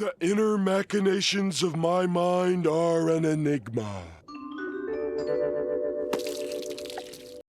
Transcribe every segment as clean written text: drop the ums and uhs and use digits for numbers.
The inner machinations of my mind are an enigma.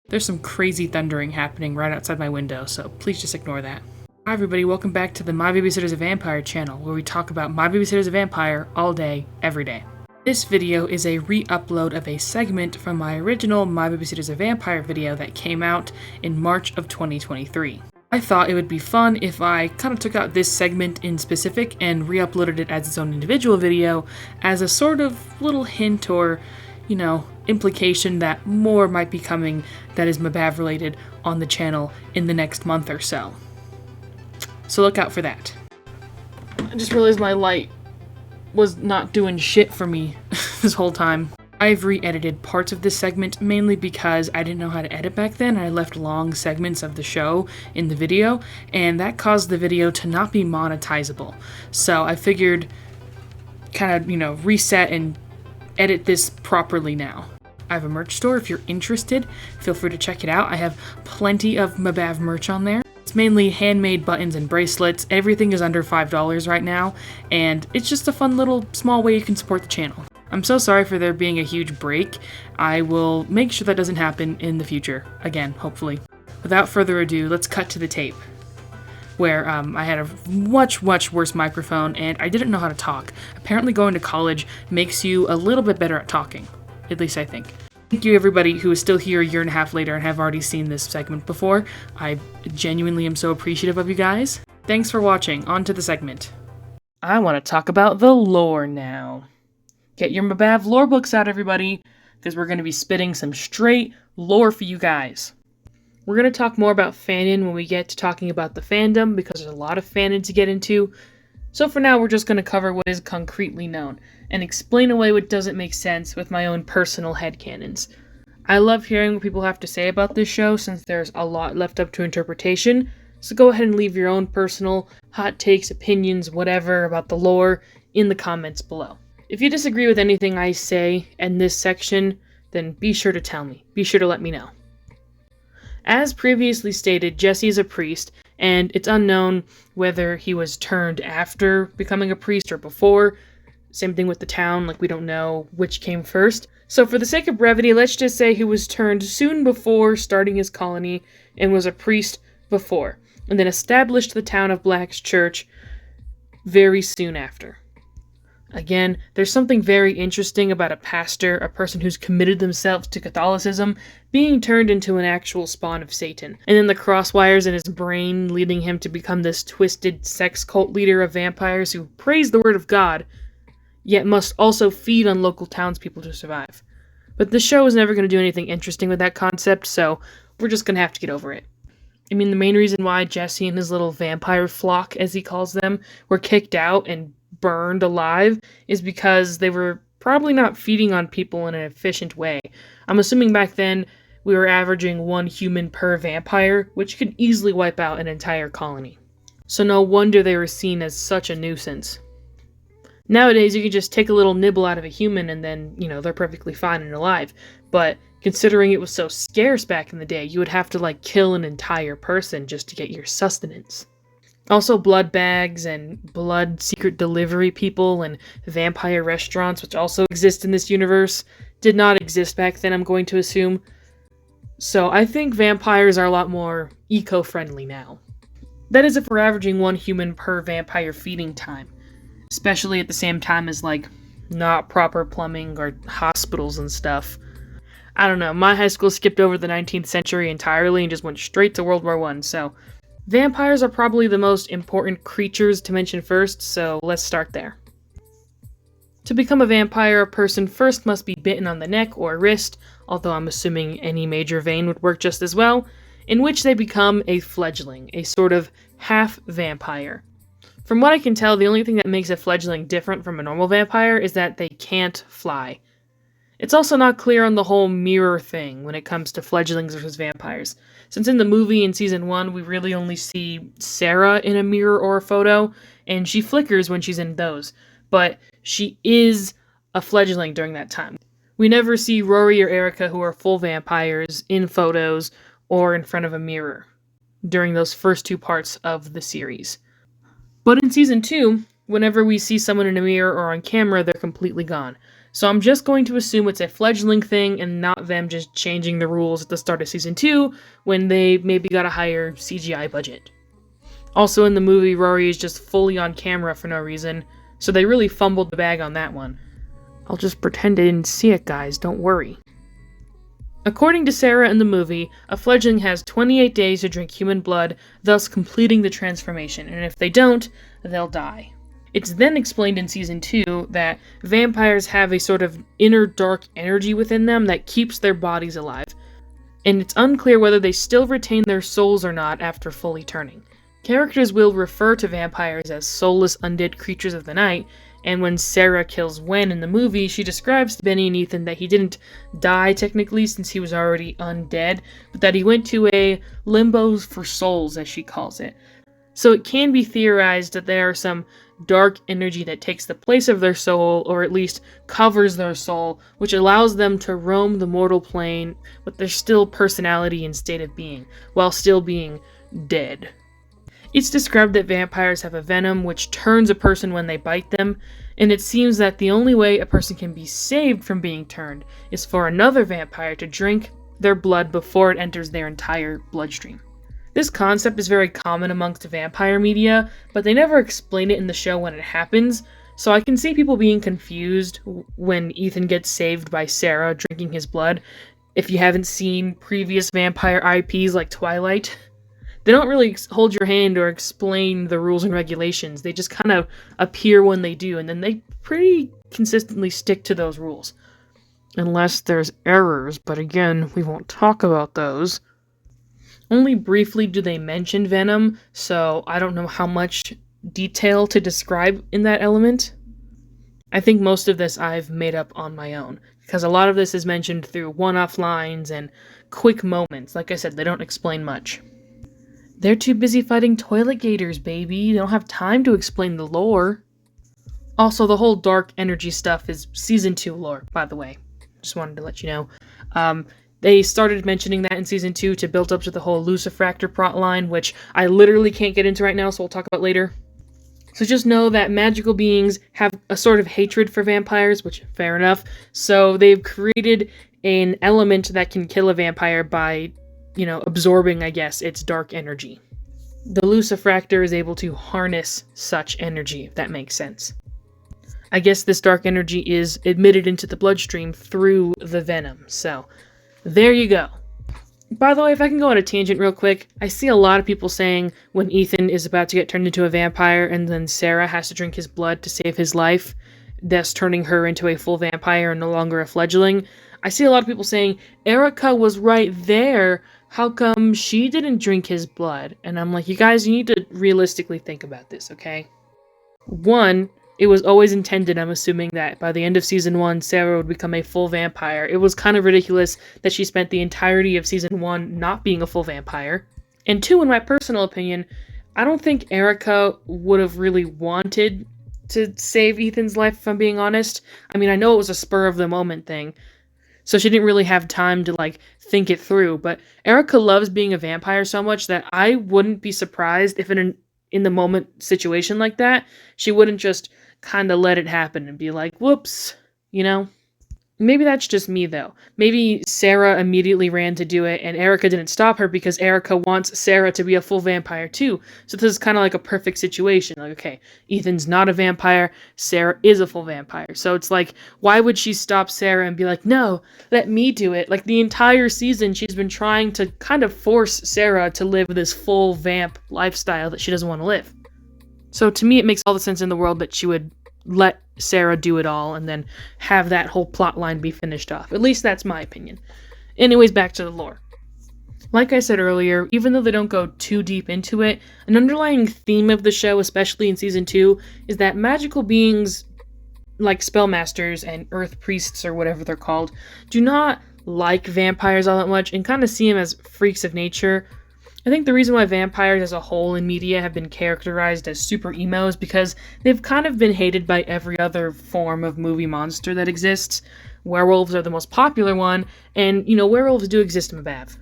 There's some crazy thundering happening right outside my window, so please just ignore that. Hi everybody, welcome back to the My Babysitter's a Vampire channel, where we talk about My Babysitter's a Vampire all day, every day. This video is a re-upload of a segment from my original My Babysitter's a Vampire video that came out in March of 2023. I thought it would be fun if I kind of took out this segment in specific and re-uploaded it as its own individual video as a sort of little hint or, implication that more might be coming that is mbav related on the channel in the next month or so. So look out for that. I just realized my light was not doing shit for me this whole time. I've re-edited parts of this segment mainly because I didn't know how to edit back then. I left long segments of the show in the video, and that caused the video to not be monetizable. So I figured kind of, reset and edit this properly now. I have a merch store. If you're interested, feel free to check it out. I have plenty of mbav merch on there. It's mainly handmade buttons and bracelets. Everything is under $5 right now, and it's just a fun little small way you can support the channel. I'm so sorry for there being a huge break. I will make sure that doesn't happen in the future. Again, hopefully. Without further ado, let's cut to the tape, where I had a much worse microphone and I didn't know how to talk. Apparently going to college makes you a little bit better at talking. At least I think. Thank you everybody who is still here a year and a half later and have already seen this segment before. I genuinely am so appreciative of you guys. Thanks for watching. On to the segment. I want to talk about the lore now. Get your mbav lore books out, everybody, because we're going to be spitting some straight lore for you guys. We're going to talk more about fanon when we get to talking about the fandom, because there's a lot of fanon to get into. So for now, we're just going to cover what is concretely known, and explain away what doesn't make sense with my own personal headcanons. I love hearing what people have to say about this show, since there's a lot left up to interpretation, so go ahead and leave your own personal hot takes, opinions, whatever about the lore in the comments below. If you disagree with anything I say in this section, then be sure to tell me. Be sure to let me know. As previously stated, Jesse is a priest, and it's unknown whether he was turned after becoming a priest or before. Same thing with the town, we don't know which came first. So for the sake of brevity, let's just say he was turned soon before starting his colony and was a priest before, and then established the town of Black's Church very soon after. Again, there's something very interesting about a pastor, a person who's committed themselves to Catholicism, being turned into an actual spawn of Satan. And then the crosswires in his brain leading him to become this twisted sex cult leader of vampires who praise the word of God, yet must also feed on local townspeople to survive. But the show is never going to do anything interesting with that concept, so we're just going to have to get over it. I mean, the main reason why Jesse and his little vampire flock, as he calls them, were kicked out and burned alive is because they were probably not feeding on people in an efficient way. I'm assuming back then we were averaging 1 human per vampire, which could easily wipe out an entire colony. So no wonder they were seen as such a nuisance. Nowadays you can just take a little nibble out of a human and then, they're perfectly fine and alive. But considering it was so scarce back in the day, you would have to kill an entire person just to get your sustenance. Also, blood bags and blood secret delivery people and vampire restaurants, which also exist in this universe, did not exist back then, I'm going to assume. So I think vampires are a lot more eco-friendly now. That is if we're averaging 1 human per vampire feeding time. Especially at the same time as, not proper plumbing or hospitals and stuff. I don't know, my high school skipped over the 19th century entirely and just went straight to World War I, so vampires are probably the most important creatures to mention first, so let's start there. To become a vampire, a person first must be bitten on the neck or wrist, although I'm assuming any major vein would work just as well, in which they become a fledgling, a sort of half-vampire. From what I can tell, the only thing that makes a fledgling different from a normal vampire is that they can't fly. It's also not clear on the whole mirror thing when it comes to fledglings versus vampires, since in the movie in Season 1 we really only see Sarah in a mirror or a photo, and she flickers when she's in those, but she is a fledgling during that time. We never see Rory or Erica, who are full vampires, in photos or in front of a mirror during those first 2 parts of the series. But in Season 2, whenever we see someone in a mirror or on camera, they're completely gone. So I'm just going to assume it's a fledgling thing and not them just changing the rules at the start of season 2 when they maybe got a higher CGI budget. Also in the movie, Rory is just fully on camera for no reason, so they really fumbled the bag on that one. I'll just pretend I didn't see it, guys, don't worry. According to Sarah in the movie, a fledgling has 28 days to drink human blood, thus completing the transformation, and if they don't, they'll die. It's then explained in season 2 that vampires have a sort of inner dark energy within them that keeps their bodies alive, and it's unclear whether they still retain their souls or not after fully turning. Characters will refer to vampires as soulless undead creatures of the night, and when Sarah kills Wen in the movie, she describes to Benny and Ethan that he didn't die technically since he was already undead, but that he went to a limbo for souls, as she calls it. So it can be theorized that there are some dark energy that takes the place of their soul, or at least covers their soul, which allows them to roam the mortal plane with their still personality and state of being, while still being dead. It's described that vampires have a venom which turns a person when they bite them, and it seems that the only way a person can be saved from being turned is for another vampire to drink their blood before it enters their entire bloodstream. This concept is very common amongst vampire media, but they never explain it in the show when it happens, so I can see people being confused when Ethan gets saved by Sarah drinking his blood. If you haven't seen previous vampire IPs like Twilight, they don't really hold your hand or explain the rules and regulations. They just kind of appear when they do, and then they pretty consistently stick to those rules. Unless there's errors, but again, we won't talk about those. Only briefly do they mention venom, so I don't know how much detail to describe in that element. I think most of this I've made up on my own, because a lot of this is mentioned through one-off lines and quick moments. Like I said, they don't explain much. They're too busy fighting toilet gators, baby. They don't have time to explain the lore. Also, the whole dark energy stuff is season 2 lore, by the way. Just wanted to let you know. They started mentioning that in season 2 to build up to the whole Lucifractor plot line, which I literally can't get into right now, so we'll talk about later. So just know that magical beings have a sort of hatred for vampires, which, fair enough. So they've created an element that can kill a vampire by, absorbing, I guess, its dark energy. The Lucifractor is able to harness such energy, if that makes sense. I guess this dark energy is admitted into the bloodstream through the venom, so there you go. By the way, if I can go on a tangent real quick, I see a lot of people saying when Ethan is about to get turned into a vampire and then Sarah has to drink his blood to save his life, thus turning her into a full vampire and no longer a fledgling. I see a lot of people saying, Erica was right there, how come she didn't drink his blood? And I'm like, you guys, you need to realistically think about this, okay? One, it was always intended, I'm assuming, that by the end of season 1, Sarah would become a full vampire. It was kind of ridiculous that she spent the entirety of season 1 not being a full vampire. And 2, in my personal opinion, I don't think Erica would have really wanted to save Ethan's life, if I'm being honest. I mean, I know it was a spur-of-the-moment thing, so she didn't really have time to, think it through, but Erica loves being a vampire so much that I wouldn't be surprised if in the moment situation like that, she wouldn't just kind of let it happen and be like, whoops, Maybe that's just me, though. Maybe Sarah immediately ran to do it, and Erica didn't stop her because Erica wants Sarah to be a full vampire, too. So this is kind of like a perfect situation. Like, okay, Ethan's not a vampire, Sarah is a full vampire. So it's like, why would she stop Sarah and be like, no, let me do it? Like, the entire season, she's been trying to kind of force Sarah to live this full vamp lifestyle that she doesn't want to live. So to me, it makes all the sense in the world that she would let Sarah do it all and then have that whole plot line be finished off. At least that's my opinion. Anyways, back to the lore. Like I said earlier, even though they don't go too deep into it, an underlying theme of the show, especially in season 2, is that magical beings like spellmasters and earth priests or whatever they're called do not like vampires all that much and kind of see them as freaks of nature. I think the reason why vampires as a whole in media have been characterized as super emo is because they've kind of been hated by every other form of movie monster that exists. Werewolves are the most popular one, and, werewolves do exist in mbav.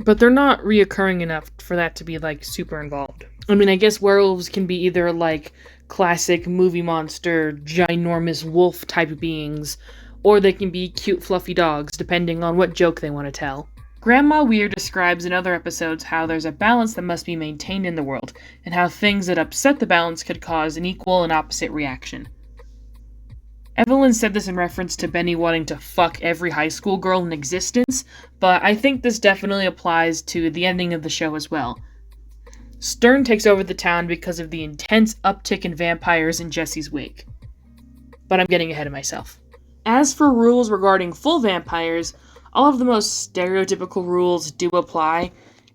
But they're not reoccurring enough for that to be, super involved. I mean, I guess werewolves can be either, classic movie monster, ginormous wolf type beings, or they can be cute fluffy dogs, depending on what joke they want to tell. Grandma Weir describes in other episodes how there's a balance that must be maintained in the world, and how things that upset the balance could cause an equal and opposite reaction. Evelyn said this in reference to Benny wanting to fuck every high school girl in existence, but I think this definitely applies to the ending of the show as well. Stern takes over the town because of the intense uptick in vampires in Jesse's wake. But I'm getting ahead of myself. As for rules regarding full vampires, all of the most stereotypical rules do apply,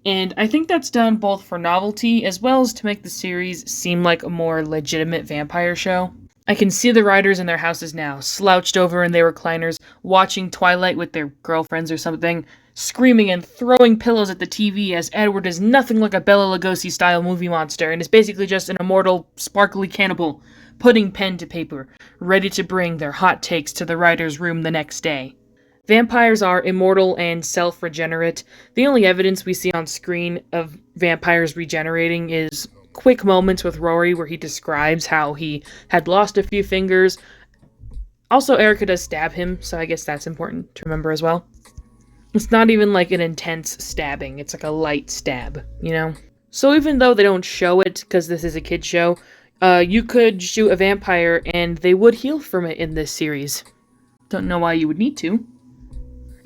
and I think that's done both for novelty as well as to make the series seem like a more legitimate vampire show. I can see the writers in their houses now, slouched over in their recliners, watching Twilight with their girlfriends or something, screaming and throwing pillows at the TV as Edward is nothing like a Bela Lugosi-style movie monster and is basically just an immortal, sparkly cannibal, putting pen to paper, ready to bring their hot takes to the writer's room the next day. Vampires are immortal and self-regenerate. The only evidence we see on screen of vampires regenerating is quick moments with Rory where he describes how he had lost a few fingers. Also, Erica does stab him, so I guess that's important to remember as well. It's not even like an intense stabbing, it's like a light stab, you know? So even though they don't show it, because this is a kid's show, you could shoot a vampire and they would heal from it in this series. Don't know why you would need to.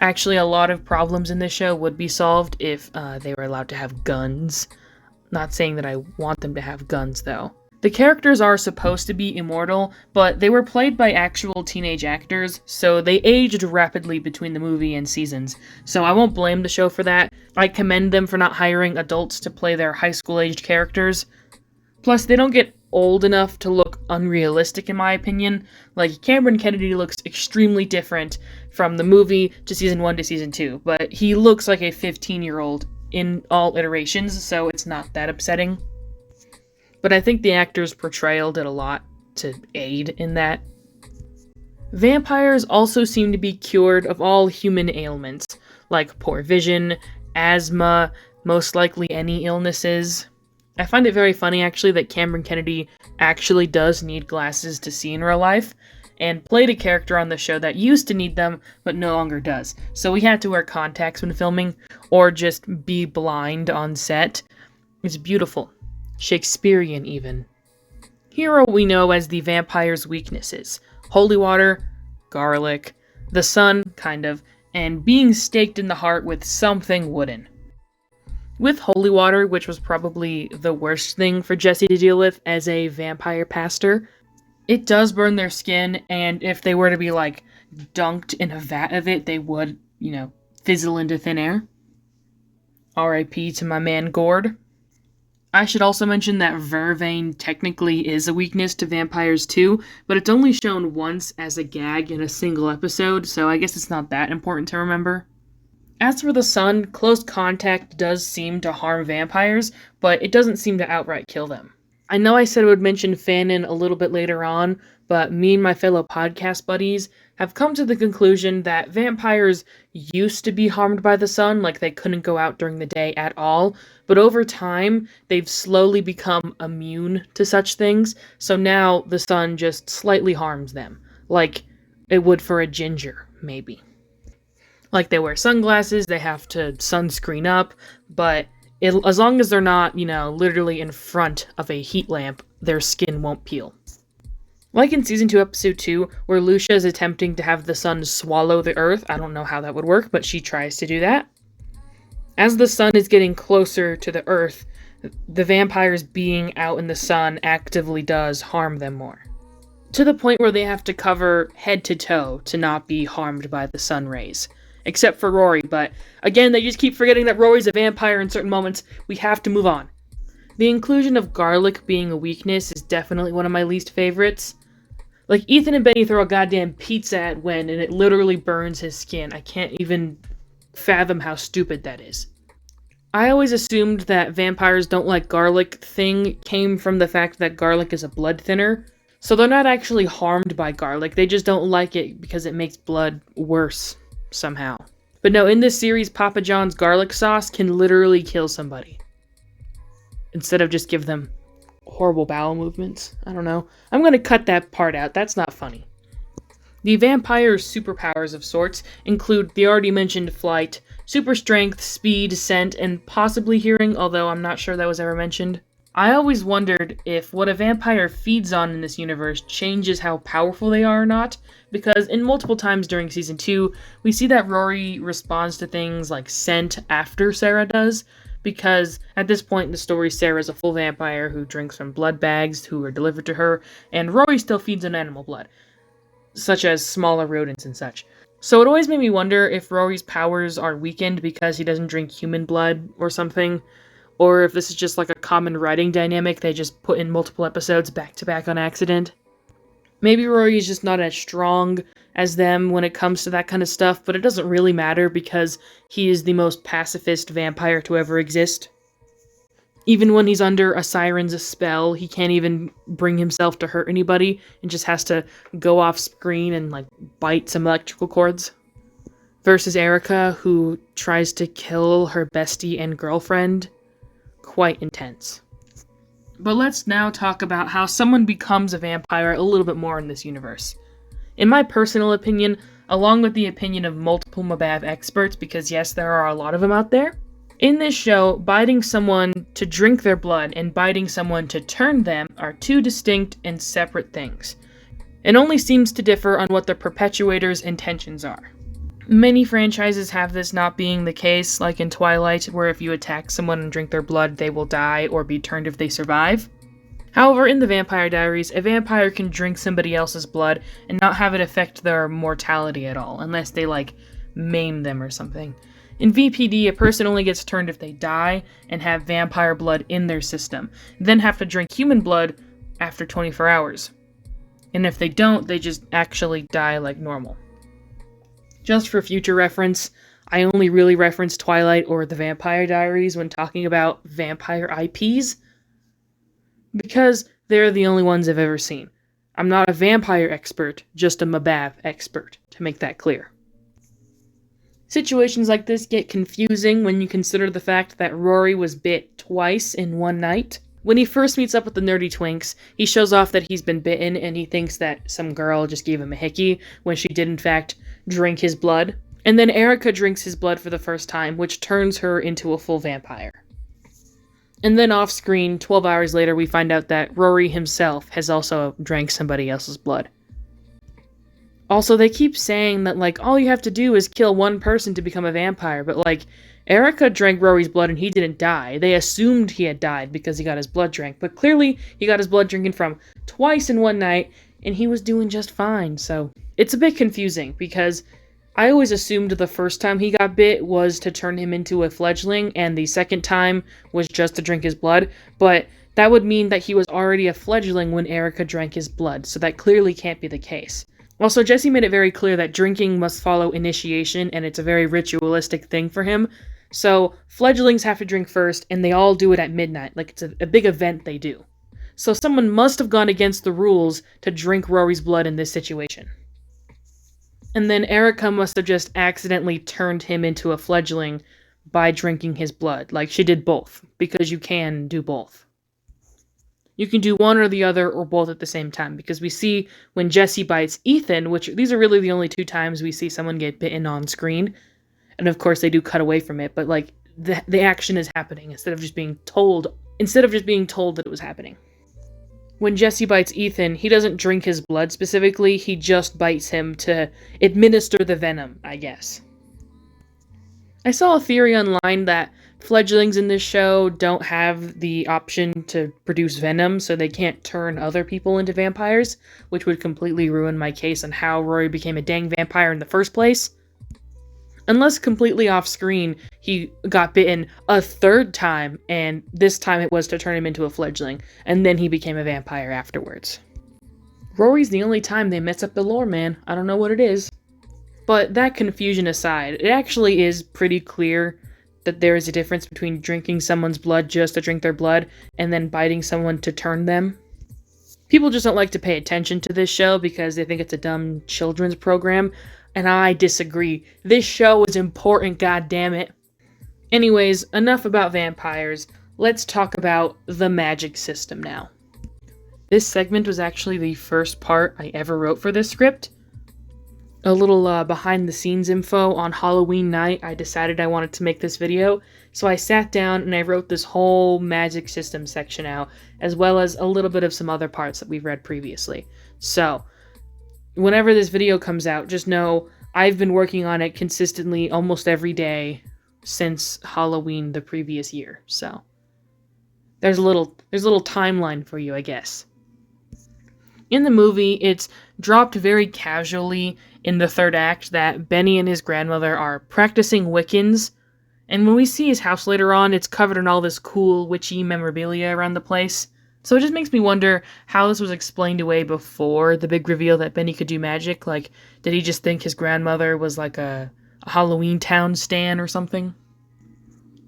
Actually, a lot of problems in this show would be solved if they were allowed to have guns. Not saying that I want them to have guns, though. The characters are supposed to be immortal, but they were played by actual teenage actors, so they aged rapidly between the movie and seasons. So I won't blame the show for that. I commend them for not hiring adults to play their high school-aged characters. Plus, they don't get old enough to look unrealistic, in my opinion. Like, Cameron Kennedy looks extremely different from the movie to season 1 to season 2, but he looks like a 15-year-old in all iterations, so it's not that upsetting. But I think the actor's portrayal did a lot to aid in that. Vampires also seem to be cured of all human ailments, like poor vision, asthma, most likely any illnesses. I find it very funny, actually, that Cameron Kennedy actually does need glasses to see in real life, and played a character on the show that used to need them, but no longer does. So he had to wear contacts when filming, or just be blind on set. It's beautiful. Shakespearean, even. Here are what we know as the vampire's weaknesses. Holy water, garlic, the sun, kind of, and being staked in the heart with something wooden. With holy water, which was probably the worst thing for Jesse to deal with as a vampire pastor, it does burn their skin, and if they were to be, like, dunked in a vat of it, they would, fizzle into thin air. R.I.P. to my man Gord. I should also mention that vervain technically is a weakness to vampires too, but it's only shown once as a gag in a single episode, so I guess it's not that important to remember. As for the sun, close contact does seem to harm vampires, but it doesn't seem to outright kill them. I know I said I would mention Fanon a little bit later on, but me and my fellow podcast buddies have come to the conclusion that vampires used to be harmed by the sun, like they couldn't go out during the day at all, but over time, they've slowly become immune to such things, so now the sun just slightly harms them, like it would for a ginger, maybe. Like, they wear sunglasses, they have to sunscreen up, but as long as they're not, literally in front of a heat lamp, their skin won't peel. Like in Season 2, Episode 2, where Lucia is attempting to have the sun swallow the earth. I don't know how that would work, but she tries to do that. As the sun is getting closer to the earth, the vampires being out in the sun actively does harm them more. To the point where they have to cover head to toe to not be harmed by the sun rays. Except for Rory, but again, they just keep forgetting that Rory's a vampire in certain moments. We have to move on. The inclusion of garlic being a weakness is definitely one of my least favorites. Like, Ethan and Benny throw a goddamn pizza at Wen, and it literally burns his skin. I can't even fathom how stupid that is. I always assumed that vampires don't like garlic thing came from the fact that garlic is a blood thinner. So they're not actually harmed by garlic, they just don't like it because it makes blood worse somehow. But no, in this series, Papa John's garlic sauce can literally kill somebody. Instead of just give them horrible bowel movements. I don't know. I'm gonna cut that part out. That's not funny. The vampire's superpowers of sorts include the already mentioned flight, super strength, speed, scent, and possibly hearing, although I'm not sure that was ever mentioned. I always wondered if what a vampire feeds on in this universe changes how powerful they are or not, because in multiple times during Season 2, we see that Rory responds to things like scent after Sarah does, because at this point in the story, Sarah's a full vampire who drinks from blood bags who are delivered to her, and Rory still feeds on animal blood, such as smaller rodents and such. So it always made me wonder if Rory's powers are weakened because he doesn't drink human blood or something, or if this is just like a common writing dynamic they just put in multiple episodes back to back on accident. Maybe Rory is just not as strong as them when it comes to that kind of stuff, but it doesn't really matter because he is the most pacifist vampire to ever exist. Even when he's under a siren's spell, he can't even bring himself to hurt anybody and just has to go off screen and like bite some electrical cords. Versus Erica, who tries to kill her bestie and girlfriend. Quite intense. But let's now talk about how someone becomes a vampire a little bit more in this universe. In my personal opinion, along with the opinion of multiple mbav experts, because yes, there are a lot of them out there, in this show, biting someone to drink their blood and biting someone to turn them are two distinct and separate things. It only seems to differ on what the perpetuator's intentions are. Many franchises have this not being the case, like in Twilight, where if you attack someone and drink their blood, they will die or be turned if they survive. However, in the Vampire Diaries, a vampire can drink somebody else's blood and not have it affect their mortality at all, unless they, like, maim them or something. In VPD, a person only gets turned if they die and have vampire blood in their system, then have to drink human blood after 24 hours. And if they don't, they just actually die like normal. Just for future reference, I only really reference Twilight or the Vampire Diaries when talking about vampire IPs, because they're the only ones I've ever seen. I'm not a vampire expert, just a mbav expert, to make that clear. Situations like this get confusing when you consider the fact that Rory was bit twice in one night. When he first meets up with the nerdy twinks, he shows off that he's been bitten and he thinks that some girl just gave him a hickey when she did in fact drink his blood. And then Erica drinks his blood for the first time, which turns her into a full vampire. And then off screen, 12 hours later, we find out that Rory himself has also drank somebody else's blood. Also, they keep saying that, like, all you have to do is kill one person to become a vampire, but, like, Erica drank Rory's blood and he didn't die. They assumed he had died because he got his blood drank, but clearly he got his blood drinking from twice in one night, and he was doing just fine, so it's a bit confusing, because I always assumed the first time he got bit was to turn him into a fledgling, and the second time was just to drink his blood, but that would mean that he was already a fledgling when Erica drank his blood, so that clearly can't be the case. Also, Jesse made it very clear that drinking must follow initiation, and it's a very ritualistic thing for him. So, fledglings have to drink first, and they all do it at midnight, like it's a big event they do. So someone must have gone against the rules to drink Rory's blood in this situation. And then Erica must have just accidentally turned him into a fledgling by drinking his blood. Like, she did both, because you can do both. You can do one or the other or both at the same time, because we see when Jesse bites Ethan, which these are really the only two times we see someone get bitten on screen, and of course they do cut away from it, but like the action is happening instead of just being told that it was happening. When Jesse bites Ethan, he doesn't drink his blood specifically, he just bites him to administer the venom, I guess. I saw a theory online that fledglings in this show don't have the option to produce venom, so they can't turn other people into vampires, which would completely ruin my case on how Rory became a dang vampire in the first place. Unless completely off screen, he got bitten a third time, and this time it was to turn him into a fledgling, and then he became a vampire afterwards. Rory's the only time they mess up the lore, man. I don't know what it is. But that confusion aside, it actually is pretty clear that there is a difference between drinking someone's blood just to drink their blood, and then biting someone to turn them. People just don't like to pay attention to this show because they think it's a dumb children's program, and I disagree. This show is important, goddammit. Anyways, enough about vampires. let's talk about the magic system now. This segment was actually the first part I ever wrote for this script. A little behind the scenes info: on Halloween night, I decided I wanted to make this video, so I sat down and I wrote this whole magic system section out, as well as a little bit of some other parts that we've read previously. So, whenever this video comes out, just know I've been working on it consistently almost every day since Halloween the previous year. So, there's a little timeline for you, I guess. In the movie, it's dropped very casually in the third act that Benny and his grandmother are practicing Wiccans, and when we see his house later on, it's covered in all this cool witchy memorabilia around the place. So it just makes me wonder how this was explained away before the big reveal that Benny could do magic. Like, did he just think his grandmother was like a Halloween Town stan or something?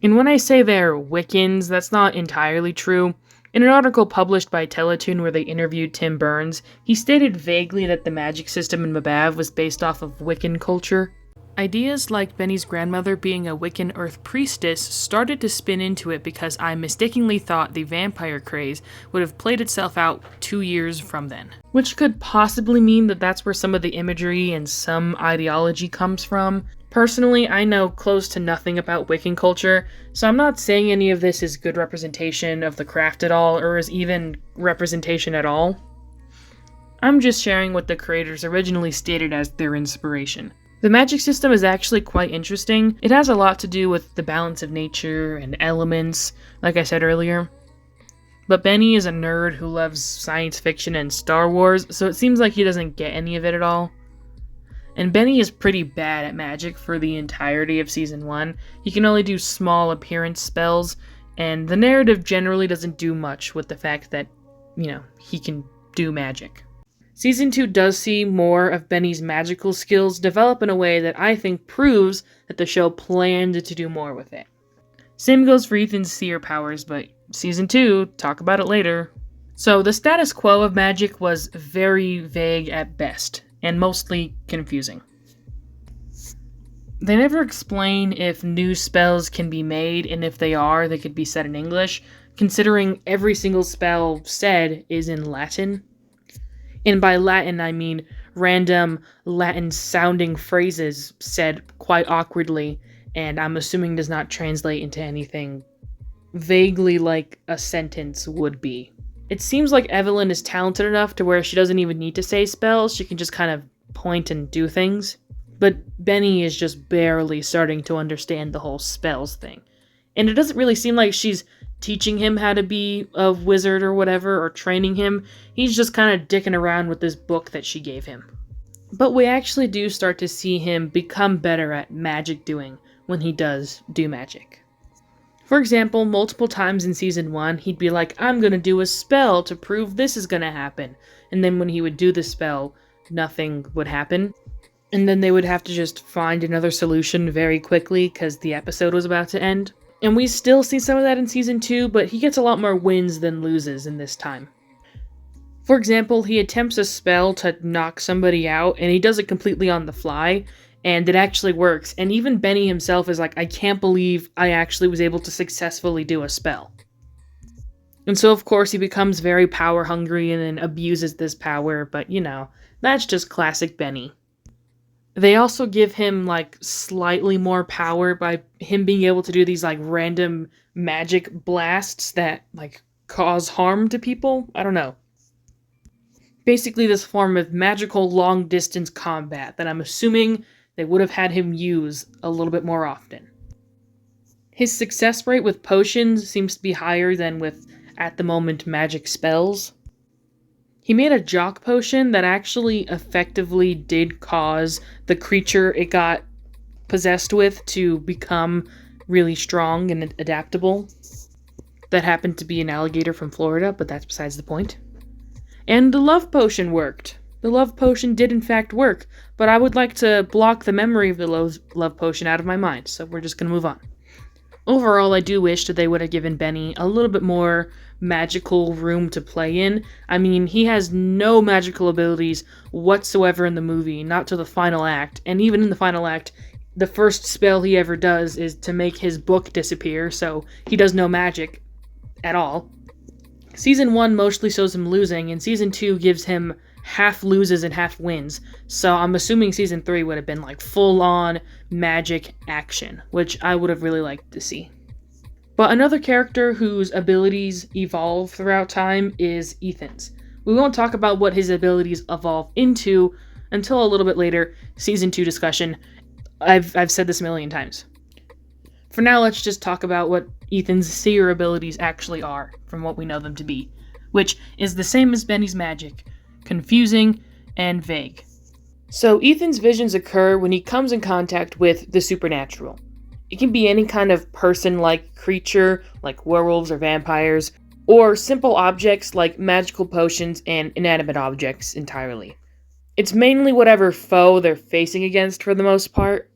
And when I say they're Wiccans, that's not entirely true. In an article published by Teletoon where they interviewed Tim Burns, he stated vaguely that the magic system in mbav was based off of Wiccan culture. Ideas like Benny's grandmother being a Wiccan Earth priestess started to spin into it because I mistakenly thought the vampire craze would have played itself out 2 years from then. Which could possibly mean that that's where some of the imagery and some ideology comes from. Personally, I know close to nothing about Wiccan culture, so I'm not saying any of this is good representation of the craft at all, or is even representation at all. I'm just sharing what the creators originally stated as their inspiration. The magic system is actually quite interesting. It has a lot to do with the balance of nature and elements, like I said earlier. But Benny is a nerd who loves science fiction and Star Wars, so it seems like he doesn't get any of it at all. And Benny is pretty bad at magic for the entirety of Season 1. He can only do small appearance spells, and the narrative generally doesn't do much with the fact that, he can do magic. Season 2 does see more of Benny's magical skills develop in a way that I think proves that the show planned to do more with it. Same goes for Ethan's seer powers, but Season 2, talk about it later. So the status quo of magic was very vague at best, and mostly confusing. They never explain if new spells can be made, and if they are, they could be said in English, considering every single spell said is in Latin. And by Latin, I mean random Latin-sounding phrases said quite awkwardly, and I'm assuming does not translate into anything vaguely like a sentence would be. It seems like Evelyn is talented enough to where she doesn't even need to say spells, she can just kind of point and do things. But Benny is just barely starting to understand the whole spells thing. And it doesn't really seem like she's teaching him how to be a wizard or whatever, or training him. He's just kind of dicking around with this book that she gave him. But we actually do start to see him become better at magic doing when he does do magic. For example, multiple times in Season 1, he'd be like, I'm gonna do a spell to prove this is gonna happen. And then when he would do the spell, nothing would happen. And then they would have to just find another solution very quickly because the episode was about to end. And we still see some of that in Season 2, but he gets a lot more wins than loses in this time. For example, he attempts a spell to knock somebody out, and he does it completely on the fly, and it actually works. And even Benny himself is like, I can't believe I actually was able to successfully do a spell. And so, of course, he becomes very power hungry and then abuses this power, but that's just classic Benny. They also give him, slightly more power by him being able to do these, random magic blasts that, cause harm to people. I don't know. Basically, this form of magical long-distance combat that I'm assuming they would have had him use a little bit more often. His success rate with potions seems to be higher than with, at the moment, magic spells. He made a jock potion that actually effectively did cause the creature it got possessed with to become really strong and adaptable. That happened to be an alligator from Florida, but that's besides the point. And the love potion worked. The love potion did in fact work, but I would like to block the memory of the love potion out of my mind, so we're just going to move on. Overall, I do wish that they would have given Benny a little bit more magical room to play in. I mean, he has no magical abilities whatsoever in the movie, not to the final act. And even in the final act, the first spell he ever does is to make his book disappear, so he does no magic. at all. Season 1 mostly shows him losing, and Season 2 gives him half loses and half wins. So I'm assuming Season 3 would have been like full-on magic action, which I would have really liked to see. But another character whose abilities evolve throughout time is Ethan's. We won't talk about what his abilities evolve into until a little bit later, Season 2 discussion. I've said this a million times. For now, let's just talk about what Ethan's seer abilities actually are, from what we know them to be, which is the same as Benny's magic, confusing and vague. So Ethan's visions occur when he comes in contact with the supernatural. It can be any kind of person-like creature, like werewolves or vampires, or simple objects like magical potions and inanimate objects entirely. It's mainly whatever foe they're facing against for the most part.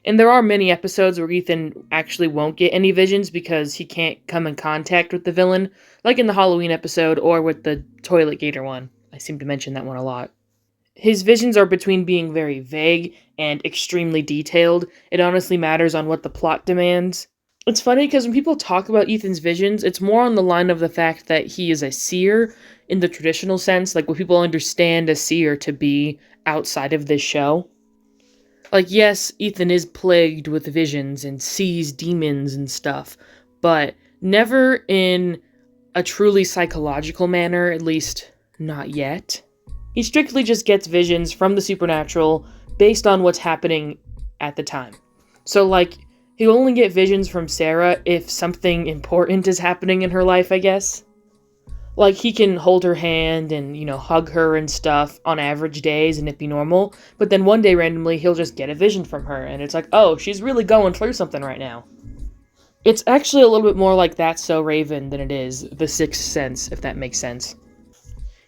And there are many episodes where Ethan actually won't get any visions because he can't come in contact with the villain, like in the Halloween episode or with the Toilet Gator one. I seem to mention that one a lot. His visions are between being very vague and extremely detailed. It honestly matters on what the plot demands. It's funny because when people talk about Ethan's visions, it's more on the line of the fact that he is a seer in the traditional sense, like what people understand a seer to be outside of this show. Like, yes, Ethan is plagued with visions and sees demons and stuff, but never in a truly psychological manner, at least not yet. He strictly just gets visions from the supernatural based on what's happening at the time. So, like, he'll only get visions from Sarah if something important is happening in her life, I guess. Like, he can hold her hand and, hug her and stuff on average days and it'd be normal. But then one day, randomly, he'll just get a vision from her. And it's like, oh, she's really going through something right now. It's actually a little bit more like That's So Raven than it is The Sixth Sense, if that makes sense.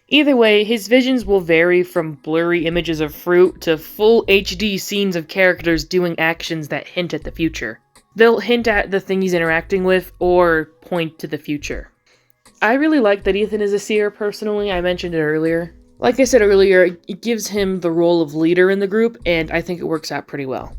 Either way, his visions will vary from blurry images of fruit to full HD scenes of characters doing actions that hint at the future. They'll hint at the thing he's interacting with or point to the future. I really like that Ethan is a seer, personally. I mentioned it earlier. Like I said earlier, it gives him the role of leader in the group, and I think it works out pretty well.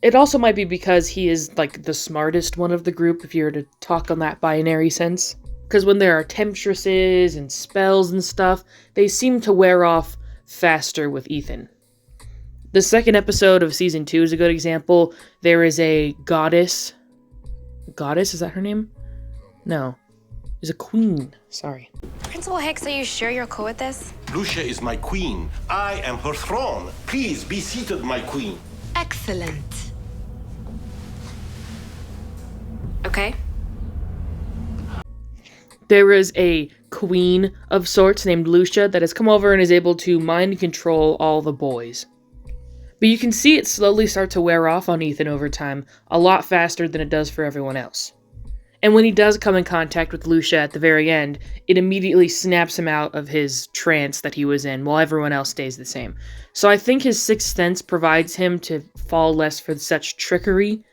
It also might be because he is, like, the smartest one of the group, if you were to talk on that binary sense. Because when there are temptresses and spells and stuff, they seem to wear off faster with Ethan. The second episode of Season 2 is a good example. There is a goddess. Goddess? Is that her name? No. There's a queen. Sorry. Principal Hicks, are you sure you're cool with this? Lucia is my queen. I am her throne. Please be seated, my queen. Excellent. Okay. There is a queen of sorts named Lucia that has come over and is able to mind control all the boys. But you can see it slowly start to wear off on Ethan over time, a lot faster than it does for everyone else. And when he does come in contact with Lucia at the very end, it immediately snaps him out of his trance that he was in, while everyone else stays the same. So I think his sixth sense provides him to fall less for such trickery.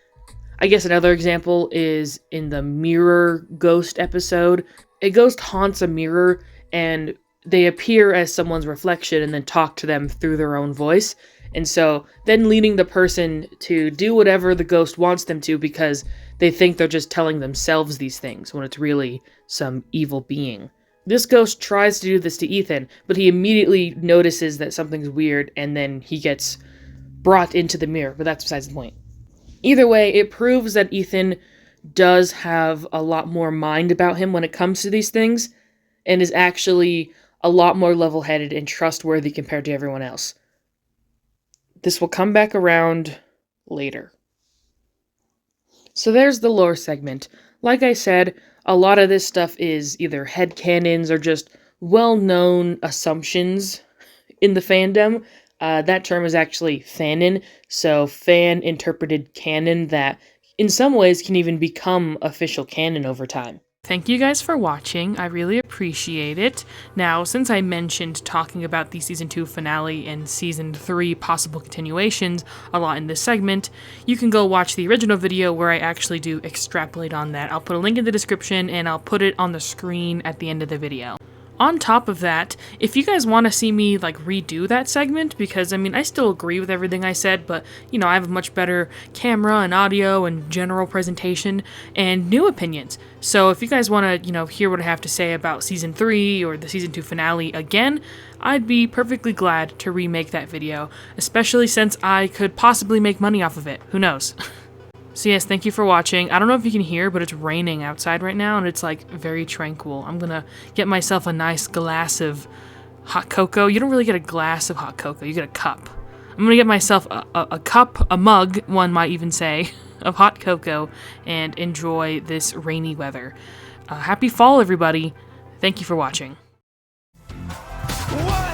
I guess another example is in the mirror ghost episode. A ghost haunts a mirror, and they appear as someone's reflection and then talk to them through their own voice. And so then leading the person to do whatever the ghost wants them to because they think they're just telling themselves these things when it's really some evil being. This ghost tries to do this to Ethan, but he immediately notices that something's weird and then he gets brought into the mirror, but that's besides the point. Either way, it proves that Ethan does have a lot more mind about him when it comes to these things and is actually a lot more level-headed and trustworthy compared to everyone else. This will come back around later. So there's the lore segment. Like I said, a lot of this stuff is either headcanons or just well-known assumptions in the fandom. That term is actually fanon, so fan-interpreted canon that in some ways can even become official canon over time. Thank you guys for watching. I really appreciate it. Now, since I mentioned talking about the Season 2 finale and Season 3 possible continuations a lot in this segment, you can go watch the original video where I actually do extrapolate on that. I'll put a link in the description and I'll put it on the screen at the end of the video. on top of that, if you guys want to see me like redo that segment, because I mean, I still agree with everything I said, but you know, I have a much better camera and audio and general presentation and new opinions. So if you guys want to, you know, hear what I have to say about season 3 or the season 2 finale again, I'd be perfectly glad to remake that video, especially since I could possibly make money off of it. Who knows? So yes, thank you for watching. I don't know if you can hear, but it's raining outside right now, and it's like very tranquil. I'm gonna get myself a nice glass of hot cocoa. You don't really get a glass of hot cocoa, you get a cup. I'm gonna get myself a cup, a mug, one might even say, of hot cocoa, and enjoy this rainy weather. Happy fall, everybody. Thank you for watching. What?